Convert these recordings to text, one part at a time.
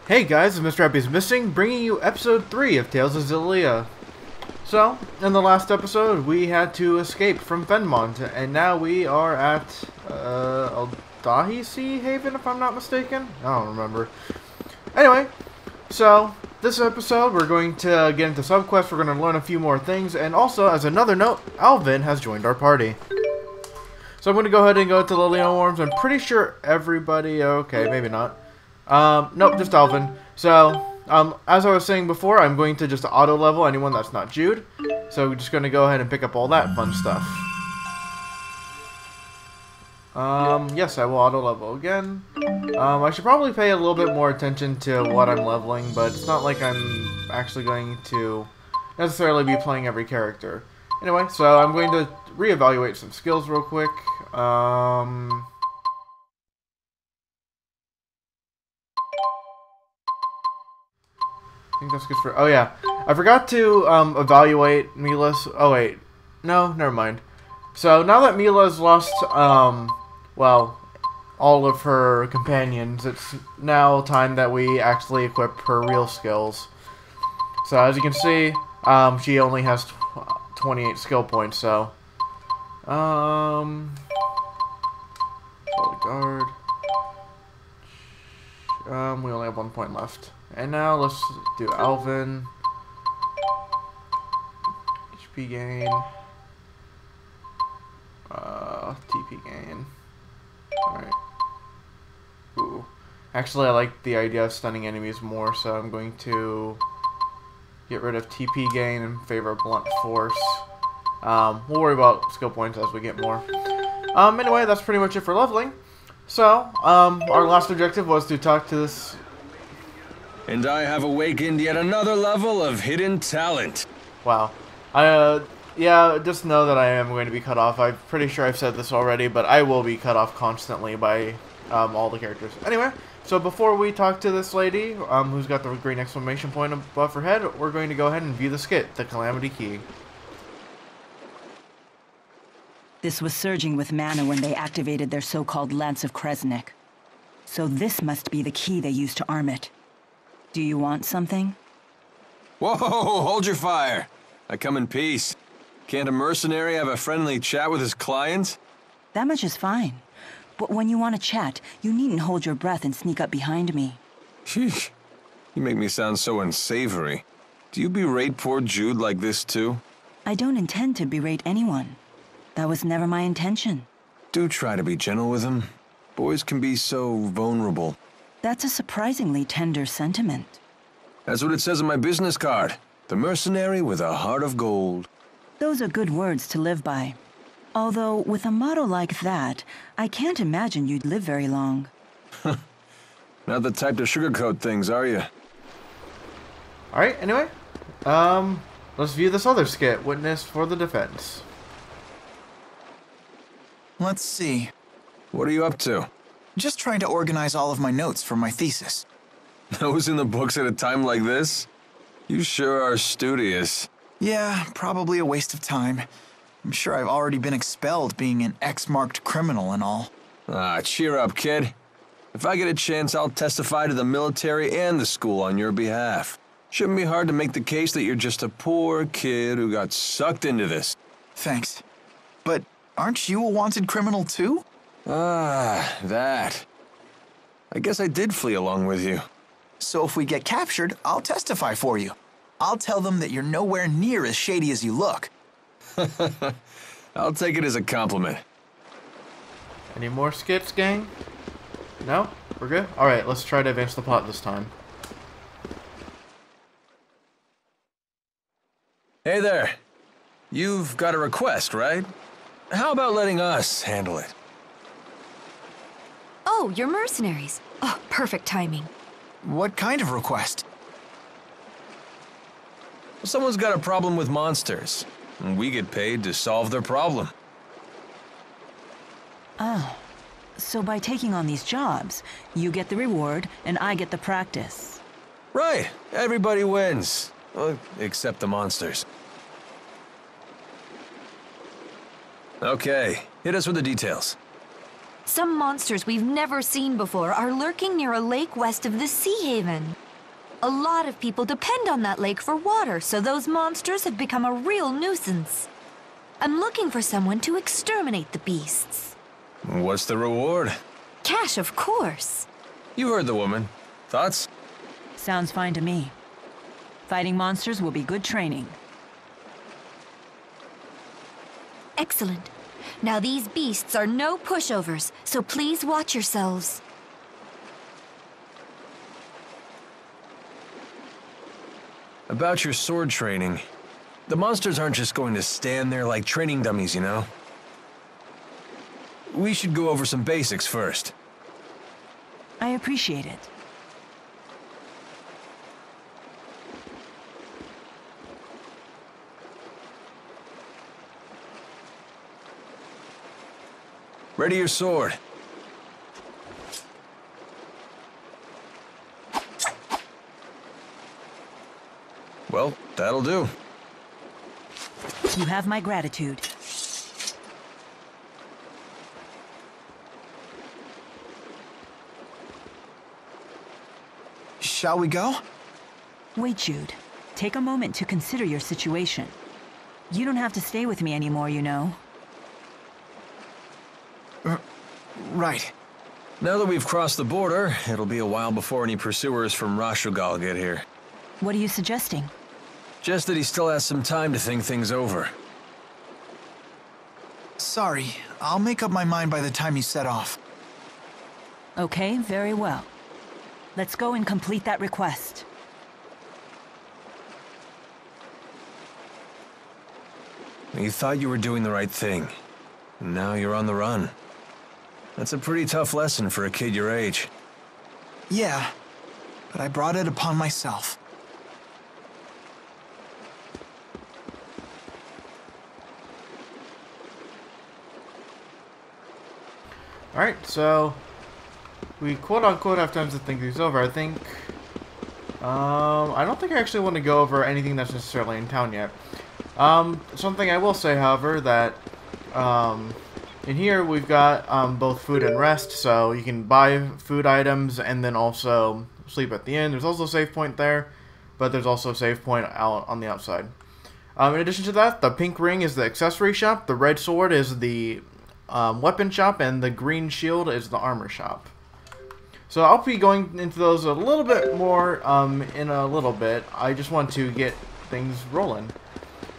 Hey guys, it's Mr. Happy's Missing, bringing you episode 3 of Tales of Xillia. So, in the last episode, we had to escape from Fenmont, and now we are at, Aladhi Seahaven, if I'm not mistaken? I don't remember. Anyway, so, this episode, we're going to get into subquests, we're going to learn a few more things, and also, as another note, Alvin has joined our party. So I'm going to go ahead and go to the Leon Worms. I'm pretty sure everybody, okay, maybe not. Nope, just Alvin. So, as I was saying before, I'm going to just auto-level anyone that's not Jude. So we're just going to go ahead and pick up all that fun stuff. Yes, I will auto-level again. I should probably pay a little bit more attention to what I'm leveling, but it's not like I'm actually going to necessarily be playing every character. Anyway, so I'm going to reevaluate some skills real quick. I think that's good for... Oh, yeah. I forgot to evaluate Mila's... Oh, wait. No, never mind. So, now that Mila's lost, well, all of her companions, it's now time that we actually equip her real skills. So, as you can see, she only has 28 skill points, so... Holy guard. We only have 1 point left. And now let's do Alvin. HP gain. TP gain. Alright. Ooh. Actually, I like the idea of stunning enemies more, so I'm going to get rid of TP gain in favor of blunt force. We'll worry about skill points as we get more. Anyway, that's pretty much it for leveling. So, our last objective was to talk to this... And I have awakened yet another level of hidden talent. Wow. Yeah, just know that I am going to be cut off. I'm pretty sure I've said this already, but I will be cut off constantly by all the characters. Anyway, so before we talk to this lady, who's got the green exclamation point above her head, we're going to go ahead and view the skit, the Calamity Key. This was surging with mana when they activated their so-called Lance of Kresnik. So this must be the key they used to arm it. Do you want something? Whoa, hold your fire. I come in peace. Can't a mercenary have a friendly chat with his clients? That much is fine. But when you want to chat, you needn't hold your breath and sneak up behind me. Sheesh. You make me sound so unsavory. Do you berate poor Jude like this too? I don't intend to berate anyone. That was never my intention. Do try to be gentle with him. Boys can be so vulnerable. That's a surprisingly tender sentiment. That's what it says on my business card. The mercenary with a heart of gold. Those are good words to live by. Although, with a motto like that, I can't imagine you'd live very long. Not the type to sugarcoat things, are you? Alright, anyway. Let's view this other skit, Witness for the Defense. Let's see. What are you up to? Just trying to organize all of my notes for my thesis. Those in the books at a time like this? You sure are studious. Yeah, probably a waste of time. I'm sure I've already been expelled being an X-marked criminal and all. Ah, cheer up, kid. If I get a chance, I'll testify to the military and the school on your behalf. Shouldn't be hard to make the case that you're just a poor kid who got sucked into this. Thanks. But aren't you a wanted criminal too? Ah, that. I guess I did flee along with you. So if we get captured, I'll testify for you. I'll tell them that you're nowhere near as shady as you look. I'll take it as a compliment. Any more skits, gang? No? We're good? Alright, let's try to advance the plot this time. Hey there. You've got a request, right? How about letting us handle it? Oh, you're mercenaries. Oh, perfect timing. What kind of request? Someone's got a problem with monsters, and we get paid to solve their problem. Oh. So by taking on these jobs, you get the reward and I get the practice. Right. Everybody wins. Well, except the monsters. Okay, hit us with the details. Some monsters we've never seen before are lurking near a lake west of the Seahaven. A lot of people depend on that lake for water, so those monsters have become a real nuisance. I'm looking for someone to exterminate the beasts. What's the reward? Cash, of course. You heard the woman. Thoughts? Sounds fine to me. Fighting monsters will be good training. Excellent. Now these beasts are no pushovers, so please watch yourselves. About your sword training. The monsters aren't just going to stand there like training dummies, you know? We should go over some basics first. I appreciate it. Ready your sword. Well, that'll do. You have my gratitude. Shall we go? Wait, Jude. Take a moment to consider your situation. You don't have to stay with me anymore, you know. Right. Now that we've crossed the border, it'll be a while before any pursuers from Rashugal get here. What are you suggesting? Just that he still has some time to think things over. Sorry, I'll make up my mind by the time you set off. Okay, very well. Let's go and complete that request. You thought you were doing the right thing. Now you're on the run. That's a pretty tough lesson for a kid your age. Yeah, but I brought it upon myself. Alright, so we quote-unquote have time to think these over. I think... I don't think I actually want to go over anything that's necessarily in town yet. Something I will say, however, that in here we've got both food and rest, so you can buy food items and then also sleep at the inn. There's also a save point there, but there's also a save point out on the outside. In addition to that, the pink ring is the accessory shop, the red sword is the weapon shop, and the green shield is the armor shop. So I'll be going into those a little bit more in a little bit. I just want to get things rolling.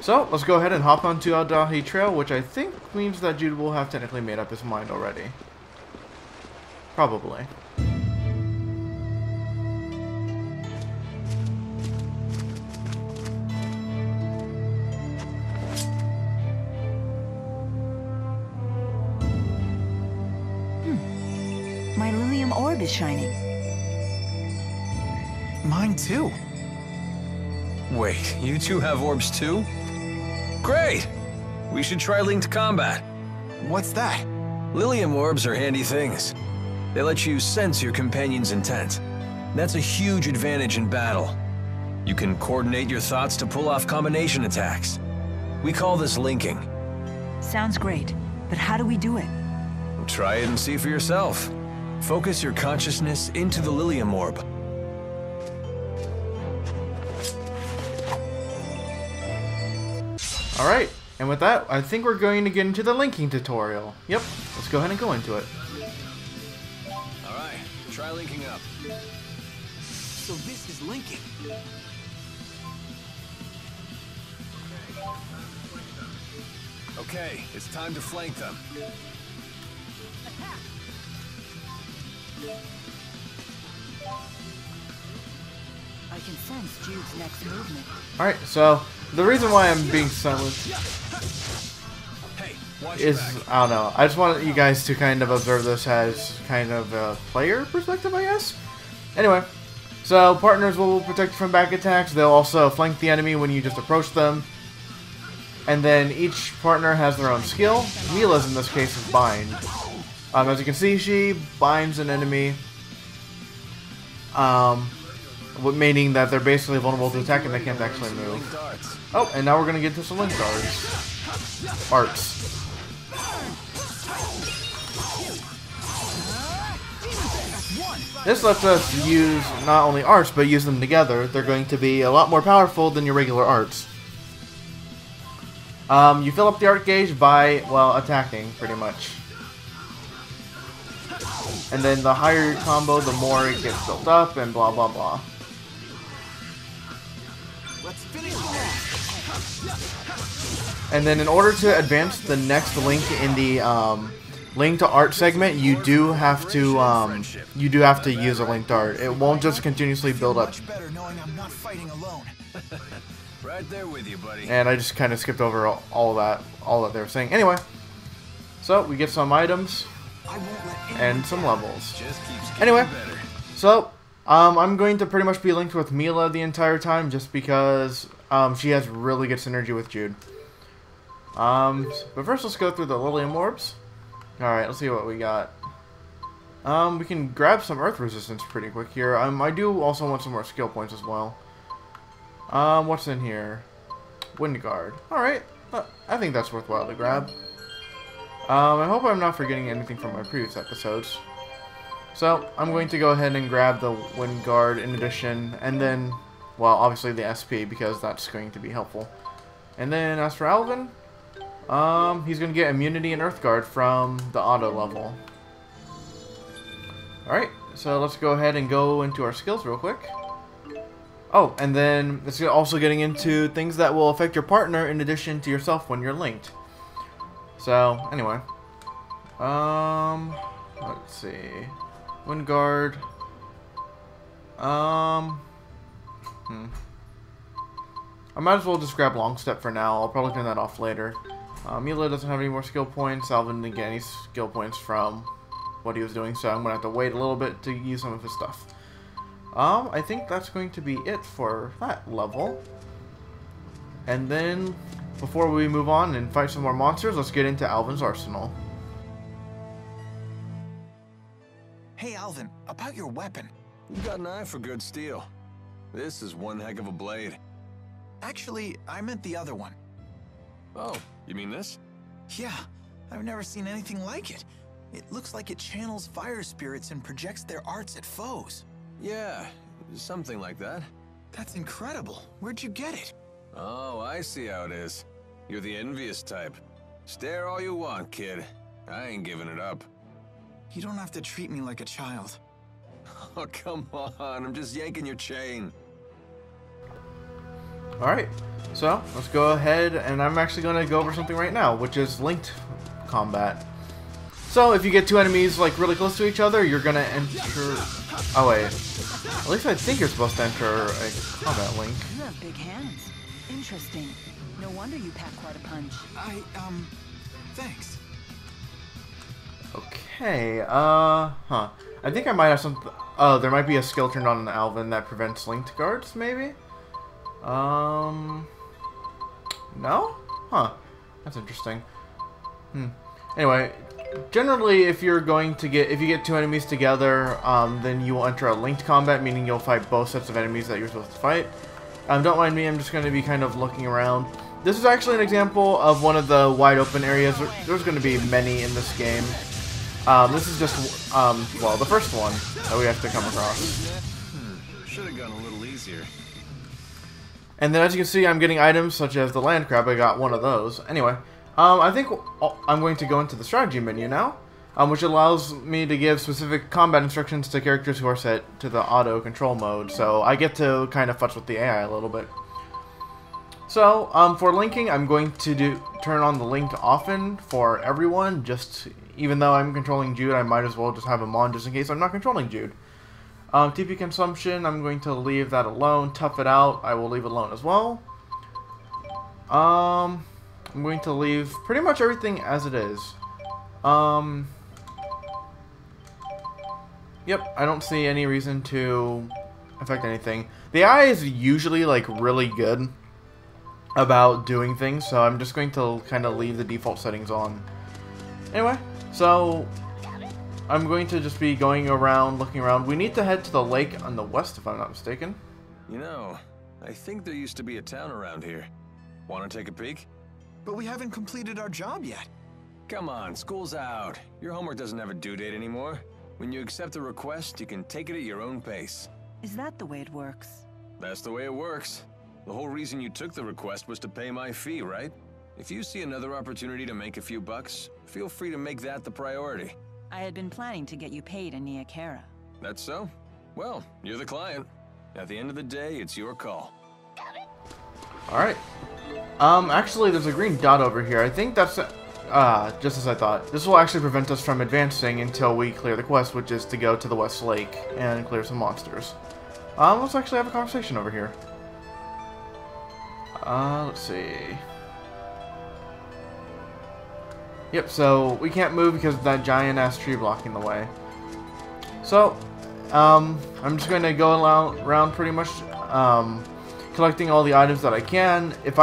So let's go ahead and hop onto Aladhi Trail, which I think means that Jude will have technically made up his mind already. Probably. My Lilium orb is shining. Mine too. Wait, you two have orbs too? Great! We should try linked combat. What's that? Lilium orbs are handy things. They let you sense your companion's intent. That's a huge advantage in battle. You can coordinate your thoughts to pull off combination attacks. We call this linking. Sounds great, but how do we do it? Try it and see for yourself. Focus your consciousness into the Lilium orb. Alright, and with that, I think we're going to get into the linking tutorial. Yep, let's go ahead and go into it. Alright, try linking up. So this is linking. Okay, it's time to flank them. I can sense Jude's next movement. Alright, so the reason why I'm being silent Hey, watch is, your back. I don't know, I just want you guys to kind of observe this as kind of a player perspective, I guess? Anyway, so partners will protect you from back attacks. They'll also flank the enemy when you just approach them. And then each partner has their own skill. Mila's in this case is bind. As you can see, she binds an enemy, meaning that they're basically vulnerable to attack and they can't actually move. Oh, and now we're gonna get to some link arts. This lets us use not only arts, but use them together. They're going to be a lot more powerful than your regular arts. You fill up the art gauge by, well, attacking, pretty much. And then the higher your combo, the more it gets built up, and blah blah blah. Let's finish off. And then in order to advance the next link in the link to art segment, you do have to use a linked art. It won't just continuously build up. Much better knowing I'm not fighting alone. Right there with you, buddy. And I just kind of skipped over all that they were saying. Anyway, so we get some items and some levels. Just keeps getting Anyway, better. so I'm going to pretty much be linked with Mila the entire time, just because she has really good synergy with Jude. But first, let's go through the Lilium orbs. All right, let's see what we got. We can grab some Earth resistance pretty quick here. I do also want some more skill points as well. What's in here? Wind Guard. Alright, I think that's worthwhile to grab. I hope I'm not forgetting anything from my previous episodes. So, I'm going to go ahead and grab the Wind Guard in addition, and then, well, obviously the SP, because that's going to be helpful. And then, as for Alvin, he's going to get immunity and Earth Guard from the auto level. Alright, so let's go ahead and go into our skills real quick. Oh, and then it's also getting into things that will affect your partner in addition to yourself when you're linked. So, anyway. Let's see. Wind Guard. I might as well just grab Long Step for now. I'll probably turn that off later. Mila doesn't have any more skill points. Alvin didn't get any skill points from what he was doing, so I'm going to have to wait a little bit to use some of his stuff. I think that's going to be it for that level. And then, before we move on and fight some more monsters, let's get into Alvin's arsenal. Hey, Alvin, about your weapon. You got an eye for good steel. This is one heck of a blade. Actually, I meant the other one. Oh, you mean this? Yeah, I've never seen anything like it. It looks like it channels fire spirits and projects their arts at foes. Yeah, something like that. That's incredible. Where'd you get it? Oh, I see how it is. You're the envious type. Stare all you want, kid. I ain't giving it up. You don't have to treat me like a child. Oh, come on. I'm just yanking your chain. Alright, so let's go ahead, and I'm actually going to go over something right now, which is linked combat. So, if you get two enemies, like, really close to each other, you're going to enter... Oh, wait. At least I think you're supposed to enter a combat link. You have big hands. Interesting. No wonder you pack quite a punch. Thanks. Okay, I think I might have some... Oh, there might be a skill turned on Alvin that prevents linked guards, maybe? No? Huh. That's interesting. Anyway, generally, if you get two enemies together, then you will enter a linked combat, meaning you'll fight both sets of enemies that you're supposed to fight. Don't mind me, I'm just going to be kind of looking around. This is actually an example of one of the wide open areas. There's going to be many in this game. This is just, well, the first one that we have to come across. Should have gone a little easier. And then as you can see, I'm getting items such as the land crab. I got one of those. Anyway, I think I'm going to go into the strategy menu now, which allows me to give specific combat instructions to characters who are set to the auto control mode. So I get to kind of futz with the AI a little bit. So for linking, I'm going to turn on the link often for everyone. Just even though I'm controlling Jude, I might as well just have him on just in case I'm not controlling Jude. TP consumption, I'm going to leave that alone. Tough it out, I will leave alone as well. I'm going to leave pretty much everything as it is. Yep, I don't see any reason to affect anything. The AI is usually like really good about doing things, so I'm just going to kind of leave the default settings on. Anyway, so I'm going to just be going around, looking around. We need to head to the lake on the west, if I'm not mistaken. You know, I think there used to be a town around here. Want to take a peek? But we haven't completed our job yet. Come on, school's out. Your homework doesn't have a due date anymore. When you accept a request, you can take it at your own pace. Is that the way it works? That's the way it works. The whole reason you took the request was to pay my fee, right? If you see another opportunity to make a few bucks, feel free to make that the priority. I had been planning to get you paid in Nia Khera. That's so? Well, you're the client. At the end of the day, it's your call. Alright. Actually, there's a green dot over here. I think that's, just as I thought. This will actually prevent us from advancing until we clear the quest, which is to go to the West Lake and clear some monsters. Let's actually have a conversation over here. Let's see. Yep, so we can't move because of that giant-ass tree blocking the way. So, I'm just going to go around pretty much, collecting all the items that I can. If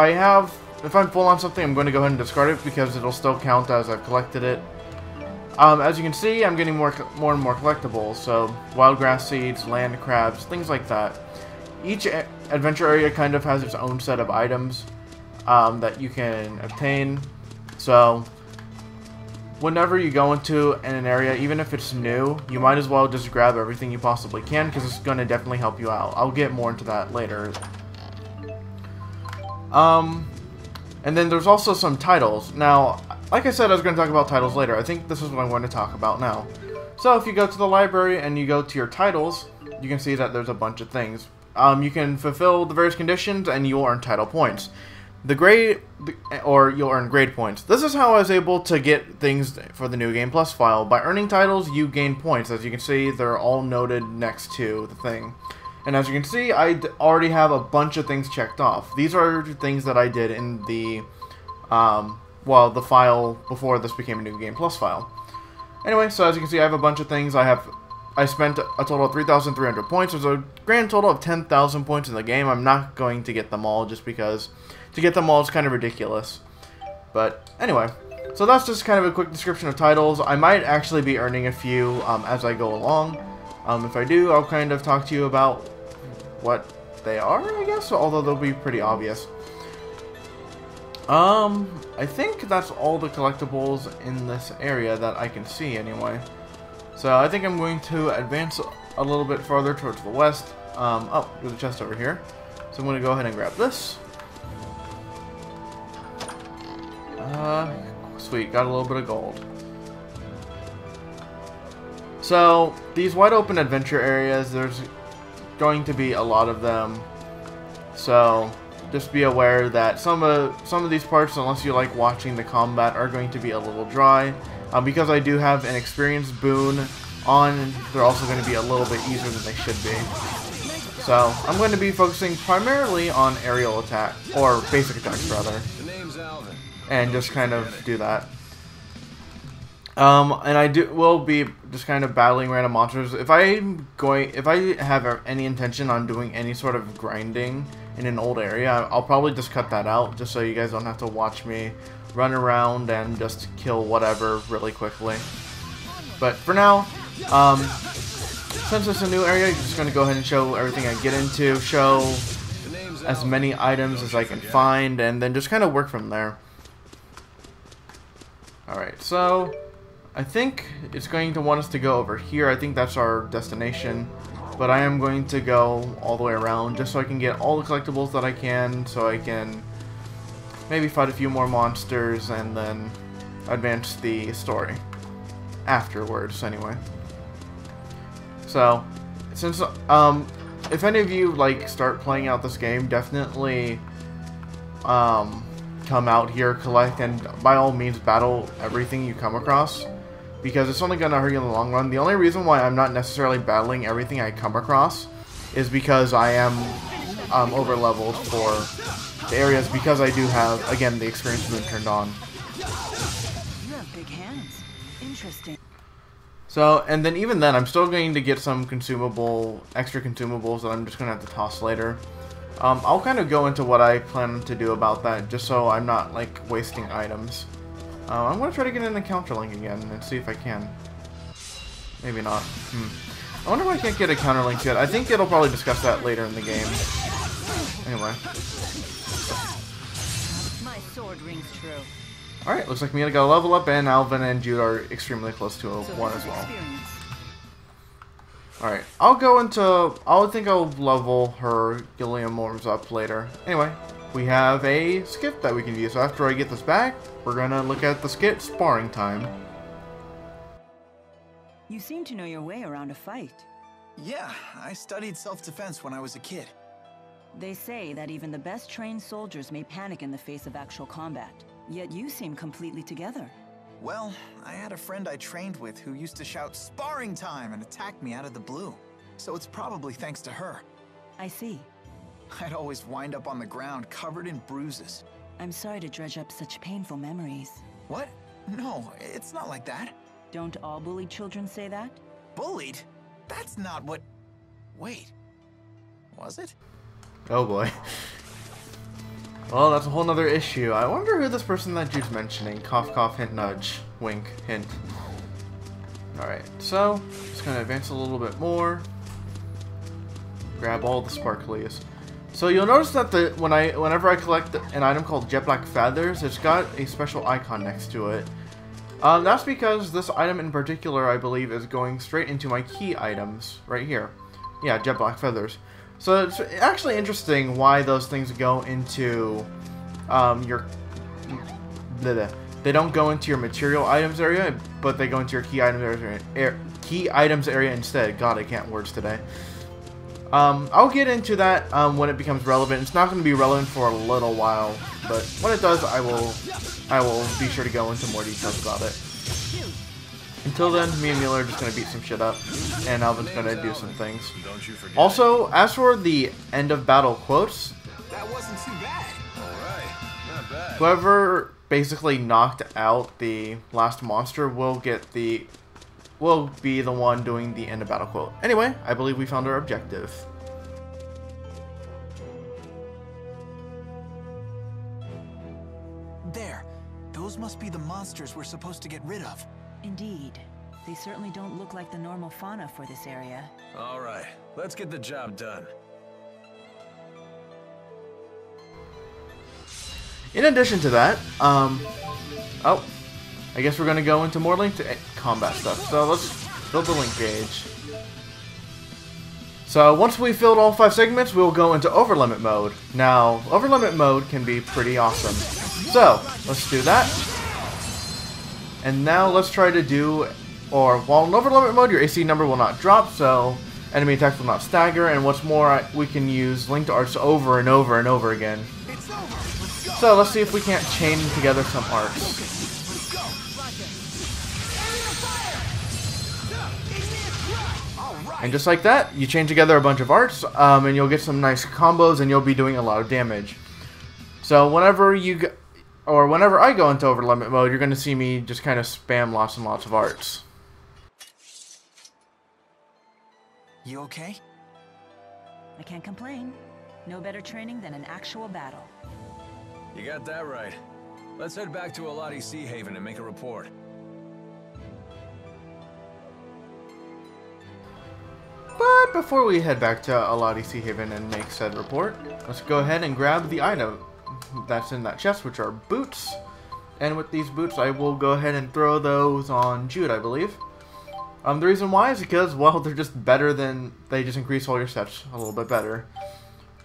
I'm full on something, I'm going to go ahead and discard it because it'll still count as I've collected it. As you can see, I'm getting more and more collectibles, so wild grass seeds, land crabs, things like that. Each adventure area kind of has its own set of items that you can obtain. So, whenever you go into an area, even if it's new, you might as well just grab everything you possibly can because it's going to definitely help you out. I'll get more into that later. And then there's also some titles. Now, like I said, I was going to talk about titles later. I think this is what I'm going to talk about now. So if you go to the library and you go to your titles, you can see that there's a bunch of things. You can fulfill the various conditions and you'll earn title points. You'll earn grade points. This is how I was able to get things for the New Game Plus file. By earning titles, you gain points. As you can see, they're all noted next to the thing. And as you can see, I already have a bunch of things checked off. These are things that I did in the, the file before this became a New Game Plus file. Anyway, so as you can see, I have a bunch of things. I spent a total of 3,300 points. There's a grand total of 10,000 points in the game. I'm not going to get them all just because to get them all is kind of ridiculous. But anyway, so that's just kind of a quick description of titles. I might actually be earning a few as I go along. If I do, I'll kind of talk to you about what they are, I guess, although they'll be pretty obvious. I think that's all the collectibles in this area that I can see anyway. So I think I'm going to advance a little bit farther towards the west. Oh, there's a chest over here. So I'm going to go ahead and grab this. Sweet, got a little bit of gold. So, these wide open adventure areas, there's going to be a lot of them. So, just be aware that some of these parts, unless you like watching the combat, are going to be a little dry. Because I do have an experience boon on, they're also going to be a little bit easier than they should be. So, I'm going to be focusing primarily on aerial attack, or basic attacks rather. The name's Alvin. And just kind of do that. And I will be just kind of battling random monsters. If I have any intention on doing any sort of grinding in an old area, I'll probably just cut that out, just so you guys don't have to watch me run around and just kill whatever really quickly. But for now, since it's a new area, I'm just going to go ahead and show everything I get into, show as many items as I can find, and then just kind of work from there. Alright, so I think it's going to want us to go over here. I think that's our destination. But I am going to go all the way around just so I can get all the collectibles that I can, so I can maybe fight a few more monsters and then advance the story. Afterwards, anyway. So, since, if any of you, like, start playing out this game, definitely, come out here, collect, and by all means battle everything you come across, because it's only going to hurt you in the long run. The only reason why I'm not necessarily battling everything I come across is because I am over leveled for the areas, because I do have, again, the experience boon turned on. You have big hands. Interesting. So, and then even then, I'm still going to get some extra consumables that I'm just going to have to toss later. I'll kind of go into what I plan to do about that, just so I'm not, like, wasting items. I'm going to try to get an encounter link again and see if I can. Maybe not. I wonder why I can't get a counter link yet. I think it'll probably discuss that later in the game. Anyway. My sword rings true. Alright, looks like me got a level up, and Alvin and Jude are extremely close to a 1 as well. Alright, I think I'll level her Xillia worms up later. Anyway, we have a skit that we can use. So after I get this back, we're gonna look at the skit sparring time. You seem to know your way around a fight. Yeah, I studied self-defense when I was a kid. They say that even the best trained soldiers may panic in the face of actual combat. Yet you seem completely together. Well, I had a friend I trained with who used to shout "sparring time" and attack me out of the blue. So it's probably thanks to her. I see. I'd always wind up on the ground covered in bruises. I'm sorry to dredge up such painful memories. What? No, it's not like that. Don't all bullied children say that? Bullied? That's not what... Wait. Was it? Oh boy. Well, that's a whole nother issue. I wonder who this person that Jude's mentioning. Cough, cough, hint, nudge. Wink, hint. Alright, so, just gonna advance a little bit more. Grab all the sparklies. So you'll notice that whenever I collect an item called Jet Black Feathers, it's got a special icon next to it. That's because this item in particular, I believe, is going straight into my key items, right here. Yeah, Jet Black Feathers. So it's actually interesting why those things go into your... They don't go into your material items area, but they go into your key items area instead. God, I can't words today. I'll get into that when it becomes relevant. It's not going to be relevant for a little while, but when it does, I will be sure to go into more details about it. Until then, me and Mueller are just going to beat some shit up, and Alvin's going to do some things. Also, as for the end of battle quotes, That wasn't too bad. Alright, not bad. whoever basically knocked out the last monster will be the one doing the end of battle quote. Anyway, I believe we found our objective. There. Those must be the monsters we're supposed to get rid of. Indeed. They certainly don't look like the normal fauna for this area. Alright, let's get the job done. In addition to that, oh, I guess we're gonna go into more linked combat stuff. So let's build the link gauge. So once we filled all 5 segments, we'll go into overlimit mode. Now, overlimit mode can be pretty awesome. So let's do that. And now let's try to do, while in overlimit mode, your AC number will not drop, so enemy attacks will not stagger, and what's more, we can use linked arts over and over and over again. So let's see if we can't chain together some arts. And just like that, you chain together a bunch of arts, and you'll get some nice combos, and you'll be doing a lot of damage. So whenever I go into overlimit mode, you're going to see me just kind of spam lots and lots of arts. You okay? I can't complain. No better training than an actual battle. You got that right. Let's head back to Aladhi Seahaven and make a report. But before we head back to Aladhi Seahaven and make said report, let's go ahead and grab the item that's in that chest, which are boots. And with these boots, I will go ahead and throw those on Jude, I believe. The reason why is because, well, they're just better than, they just increase all your stats a little bit better.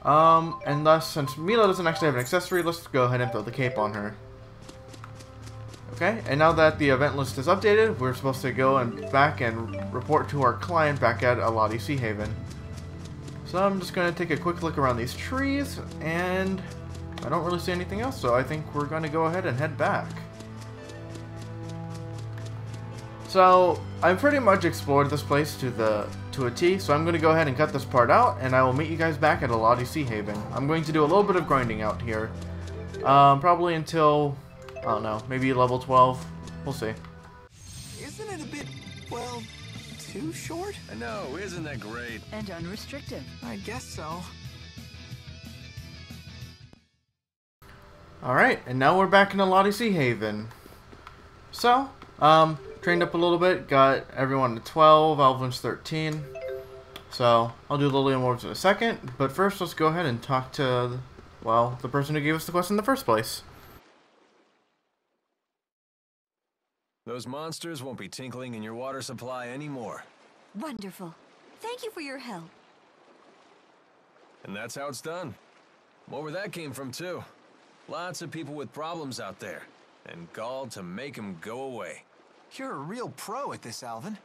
And thus, since Mila doesn't actually have an accessory, let's go ahead and throw the cape on her. Okay, and now that the event list is updated, we're supposed to go back and report to our client back at Aladhi Seahaven. So I'm just going to take a quick look around these trees, and I don't really see anything else, so I think we're going to go ahead and head back. So, I've pretty much explored this place to a T, so I'm going to go ahead and cut this part out, and I will meet you guys back at Aladhi Seahaven. I'm going to do a little bit of grinding out here. Probably until, I don't know, maybe level 12. We'll see. Isn't it a bit, well, too short? I know, isn't that great? And unrestricted. I guess so. Alright, and now we're back in Aladhi Seahaven. So, trained up a little bit, got everyone to 12, Alvin's 13. So, I'll do Lily and Wards in a second, but first let's go ahead and talk to, well, the person who gave us the quest in the first place. Those monsters won't be tinkling in your water supply anymore. Wonderful. Thank you for your help. And that's how it's done. More where that came from, too. Lots of people with problems out there. And gall to make them go away. You're a real pro at this, Alvin.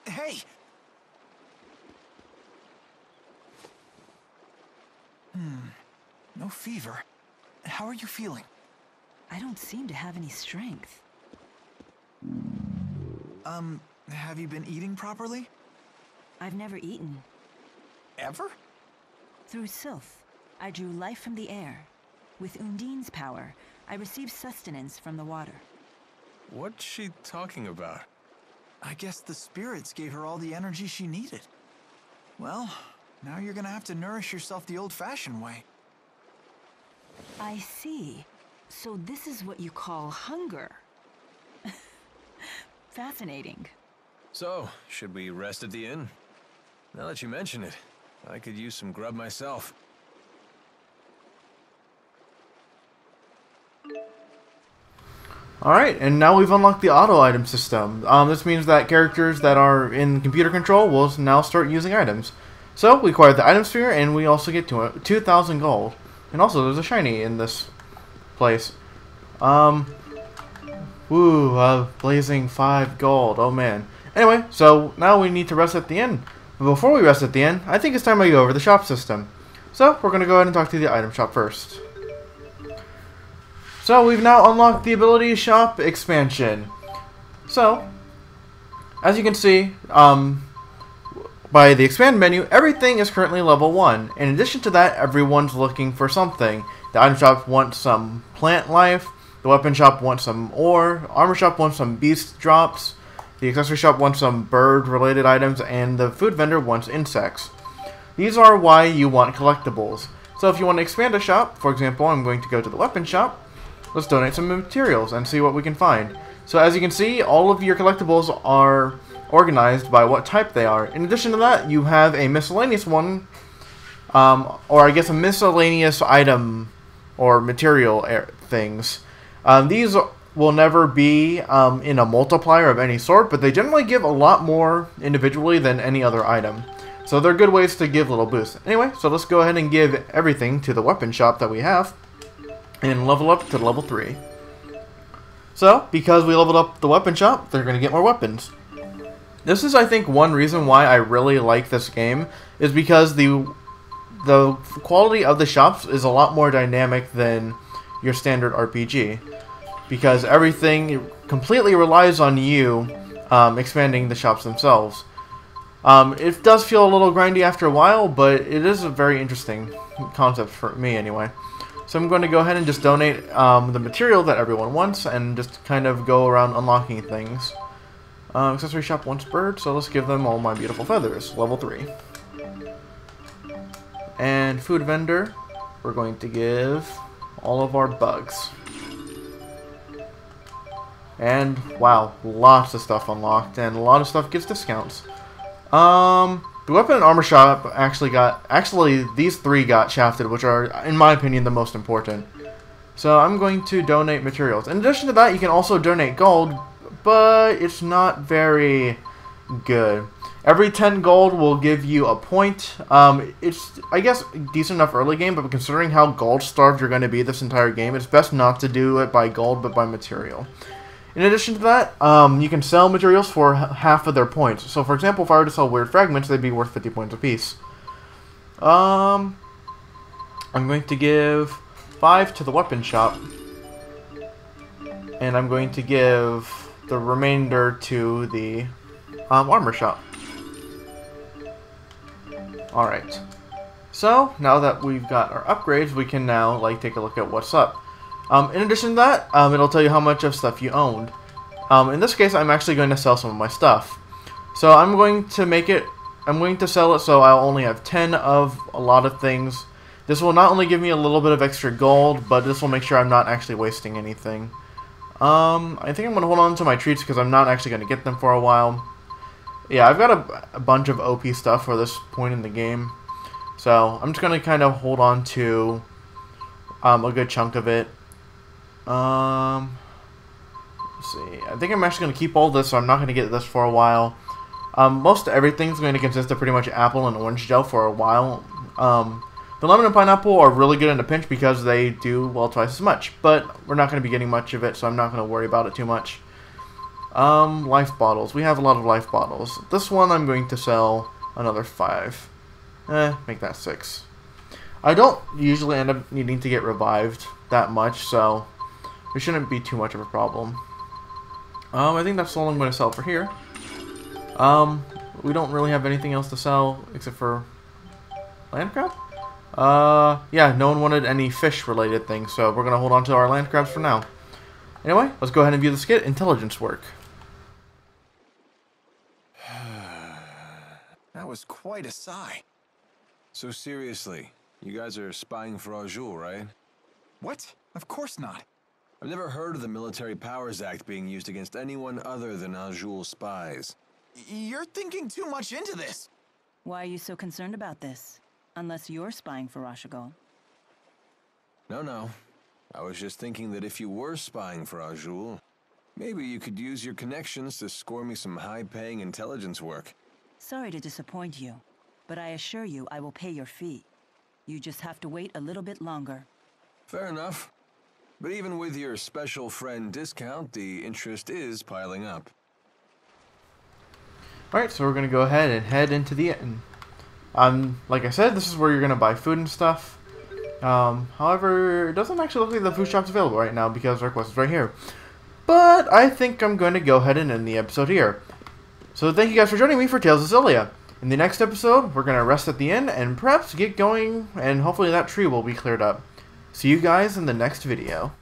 Hey! No fever. How are you feeling? I don't seem to have any strength. Have you been eating properly? I've never eaten. Ever? Through Sylph, I drew life from the air. With Undine's power, I received sustenance from the water. What's she talking about? I guess the spirits gave her all the energy she needed. Well, now you're gonna have to nourish yourself the old-fashioned way. I see. So this is what you call hunger. Fascinating. So, should we rest at the inn? Now that you mention it, I could use some grub myself. Alright, and now we've unlocked the auto item system. This means that characters that are in computer control will now start using items. So, we acquired the item sphere, and we also get 2,000 gold. And also, there's a shiny in this place. Blazing 5 gold, oh man. Anyway, so now we need to rest at the inn. But before we rest at the inn, I think it's time I go over the shop system. So, we're going to go ahead and talk to the item shop first. So, we've now unlocked the ability shop expansion. So, as you can see, by the expand menu, everything is currently level 1. In addition to that, everyone's looking for something. The item shop wants some plant life, the weapon shop wants some ore, armor shop wants some beast drops, the accessory shop wants some bird-related items, and the food vendor wants insects. These are why you want collectibles. So if you want to expand a shop, for example, I'm going to go to the weapon shop. Let's donate some materials and see what we can find. So as you can see, all of your collectibles are organized by what type they are. In addition to that, you have a miscellaneous one, or I guess a miscellaneous item or material things. These will never be in a multiplier of any sort, but they generally give a lot more individually than any other item. So they're good ways to give little boosts. Anyway, so let's go ahead and give everything to the weapon shop that we have and level up to level 3. So, because we leveled up the weapon shop, they're going to get more weapons. This is, I think, one reason why I really like this game, is because the quality of the shops is a lot more dynamic than your standard RPG. Because everything completely relies on you expanding the shops themselves. It does feel a little grindy after a while, but it is a very interesting concept for me anyway. So I'm going to go ahead and just donate the material that everyone wants and just kind of go around unlocking things. Accessory shop wants bird, so let's give them all my beautiful feathers, level 3. And food vendor, we're going to give all of our bugs. And wow, lots of stuff unlocked, and a lot of stuff gets discounts. The weapon and armor shop actually these 3 got shafted, which are, in my opinion, the most important. So I'm going to donate materials. In addition to that, you can also donate gold, but it's not very good. Every 10 gold will give you a point. It's, I guess, decent enough early game, but considering how gold-starved you're going to be this entire game, it's best not to do it by gold, but by material. In addition to that, you can sell materials for half of their points. So, for example, if I were to sell weird fragments, they'd be worth 50 points apiece. I'm going to give 5 to the weapon shop. And I'm going to give the remainder to the armor shop. Alright. So, now that we've got our upgrades, we can now take a look at what's up. In addition to that, it'll tell you how much of stuff you owned. In this case, I'm actually going to sell some of my stuff. So I'm going to sell it so I'll only have 10 of a lot of things. This will not only give me a little bit of extra gold, but this will make sure I'm not actually wasting anything. I think I'm going to hold on to my treats because I'm not actually going to get them for a while. Yeah, I've got a bunch of OP stuff for this point in the game. So I'm just going to kind of hold on to a good chunk of it. Let's see. I think I'm actually going to keep all this, so I'm not going to get this for a while. Most everything's going to consist of pretty much apple and orange gel for a while. The lemon and pineapple are really good in a pinch because they do, well, twice as much. But we're not going to be getting much of it, so I'm not going to worry about it too much. Life bottles. We have a lot of life bottles. This one I'm going to sell another 5. Make that 6. I don't usually end up needing to get revived that much, so it shouldn't be too much of a problem. I think that's all I'm going to sell for here. We don't really have anything else to sell except for land crab? Yeah, no one wanted any fish-related things, so we're going to hold on to our land crabs for now. Anyway, let's go ahead and view the skit, Intelligence Work. That was quite a sigh. So seriously, you guys are spying for Azul, right? What? Of course not. I've never heard of the Military Powers Act being used against anyone other than Azul spies. You're thinking too much into this. Why are you so concerned about this? Unless you're spying for Rashagal. No. I was just thinking that if you were spying for Azul, maybe you could use your connections to score me some high-paying intelligence work. Sorry to disappoint you, but I assure you I will pay your fee. You just have to wait a little bit longer. Fair enough. But even with your special friend discount, the interest is piling up. Alright, so we're going to go ahead and head into the inn. Like I said, this is where you're going to buy food and stuff. However, it doesn't actually look like the food shop's available right now because our quest is right here. But I think I'm going to go ahead and end the episode here. So thank you guys for joining me for Tales of Xillia. In the next episode, we're going to rest at the inn and perhaps get going, and hopefully that tree will be cleared up. See you guys in the next video.